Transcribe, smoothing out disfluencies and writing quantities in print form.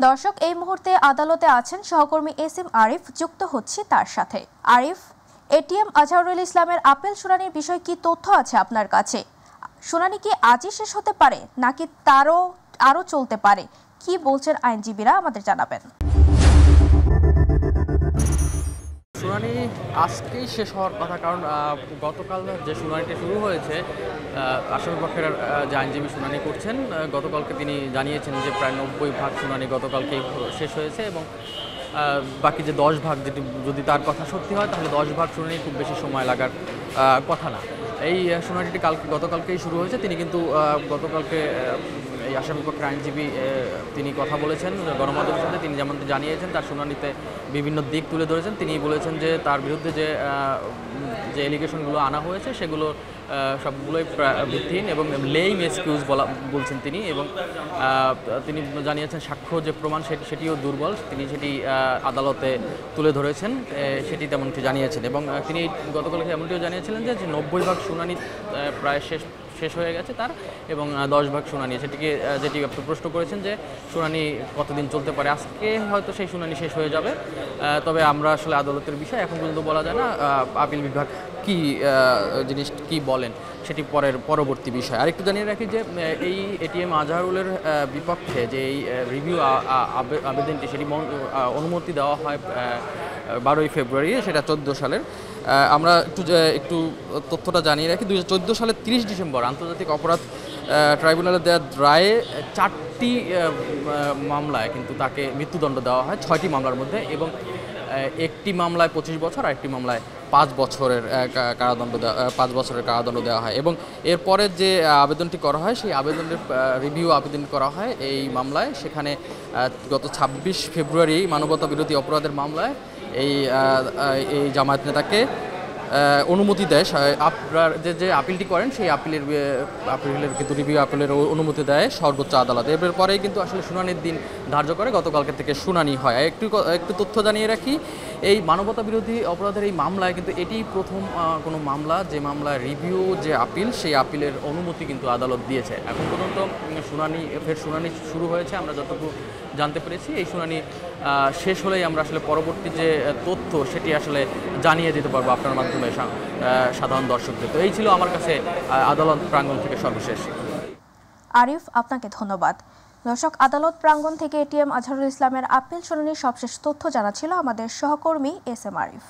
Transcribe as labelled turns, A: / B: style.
A: দর্শক, এই মুহূর্তে আদালতে আছেন সহকর্মী এস এম আরিফ। যুক্ত হচ্ছি তার সাথে। আরিফ, এটিএম আজহারুল ইসলামের আপিল শুনানির বিষয়ে কি তথ্য আছে আপনার কাছে? শুনানি কি আজই শেষ হতে পারে নাকি আরো চলতে পারে? কি বলছেন আইনজীবীরা, আমাদের জানাবেন।
B: শুনানি আজকেই শেষ হওয়ার কথা, কারণ গতকাল যে শুনানিটি শুরু হয়েছে, আসামিপক্ষের যে আইনজীবী শুনানি করছেন, গতকালকে তিনি জানিয়েছেন যে প্রায় 90% শুনানি গতকালকেই শেষ হয়েছে এবং বাকি যে 10% যেটি যদি তার কথা সত্যি হয় তাহলে 10% শুনানি খুব বেশি সময় লাগার কথা না। এই শুনানিটি গতকালকেই শুরু হয়েছে। তিনি কিন্তু গতকালকে এই আসামিপক্ষের আইনজীবী তিনি কথা বলেছেন গণমাধ্যমের সাথে। তিনি যেমন জানিয়েছেন, তার শুনানিতে বিভিন্ন দিক তুলে ধরেছেন। তিনি বলেছেন যে তার বিরুদ্ধে যে এলিগেশনগুলো আনা হয়েছে সেগুলো সবগুলোই ভিত্তিহীন এবং লেইম এক্সকিউজ বলছেন তিনি। এবং তিনি জানিয়েছেন সাক্ষ্য যে প্রমাণ সেটিও দুর্বল, তিনি সেটি আদালতে তুলে ধরেছেন, সেটি তেমনটি জানিয়েছেন। এবং তিনি গতকালকে এমনটিও জানিয়েছিলেন যে 90% শুনানি প্রায় শেষ হয়ে গেছে তার, এবং 10% শুনানি, যেটি আপনি প্রশ্ন করেছেন যে শুনানি কতদিন চলতে পারে। আজকে হয়তো সেই শুনানি শেষ হয়ে যাবে, তবে আমরা আসলে আদালতের বিষয় এখন পর্যন্ত বলা যায় না। আপিল বিভাগ কি বলেন সেটি পরবর্তী বিষয়। আরেকটু জানিয়ে রাখি যে এই এটিএম আজহারুলের বিপক্ষে যে এই রিভিউ আবেদনটি সেটি অনুমতি দেওয়া হয় 12ই ফেব্রুয়ারি, সেটা 14 সালের। আমরা একটু তথ্যটা জানিয়ে রাখি। 2014 সালের 30 ডিসেম্বর আন্তর্জাতিক অপরাধ ট্রাইব্যুনালে দেওয়া রায়ে 4টি মামলায় কিন্তু তাকে মৃত্যুদণ্ড দেওয়া হয়, 6টি মামলার মধ্যে। এবং একটি মামলায় 25 বছর আর একটি মামলায় 5 বছরের কারাদণ্ড দেওয়া হয়। এবং এরপরে যে আবেদনটি করা হয় সেই আবেদনের রিভিউ আবেদন করা হয় এই মামলায়। সেখানে গত 26 ফেব্রুয়ারি মানবতা বিরোধী অপরাধের মামলায় এই জামায়াত নেতাকে অনুমতি দেয়। আপনার যে আপিলটি করেন সেই আপিলের কিন্তু রিভিউ আপিলের অনুমতি দেয় সর্বোচ্চ আদালত। এর পরেই কিন্তু আসলে শুনানির দিন ধার্য করে গতকালকে থেকে শুনানি হয়। একটু তথ্য জানিয়ে রাখি, এই মানবতা বিরোধী অপরাধের এই মামলায় কিন্তু এটি প্রথম কোনো মামলা যে মামলায় রিভিউ যে আপিল, সেই আপিলের অনুমতি কিন্তু আদালত দিয়েছে। এখন পর্যন্ত শুনানি শুরু হয়েছে, আমরা যতটুকু জানতে পেরেছি। এই শুনানি শেষ হলেই আমরা আসলে পরবর্তী যে তথ্য সেটি আসলে জানিয়ে দিতে পারবো আপনার মাধ্যমে সাধারণ দর্শকদের। তো এই ছিল আমার কাছে আদালত প্রাঙ্গণ থেকে সর্বশেষ।
A: আরিফ, আপনাকে ধন্যবাদ। দর্শক, আদালত প্রাঙ্গণ থেকে এটিএম আজহারুল ইসলামের আপিল শুনানির সবশেষ তথ্য জানাচ্ছিল আমাদের সহকর্মী এস এম আরিফ।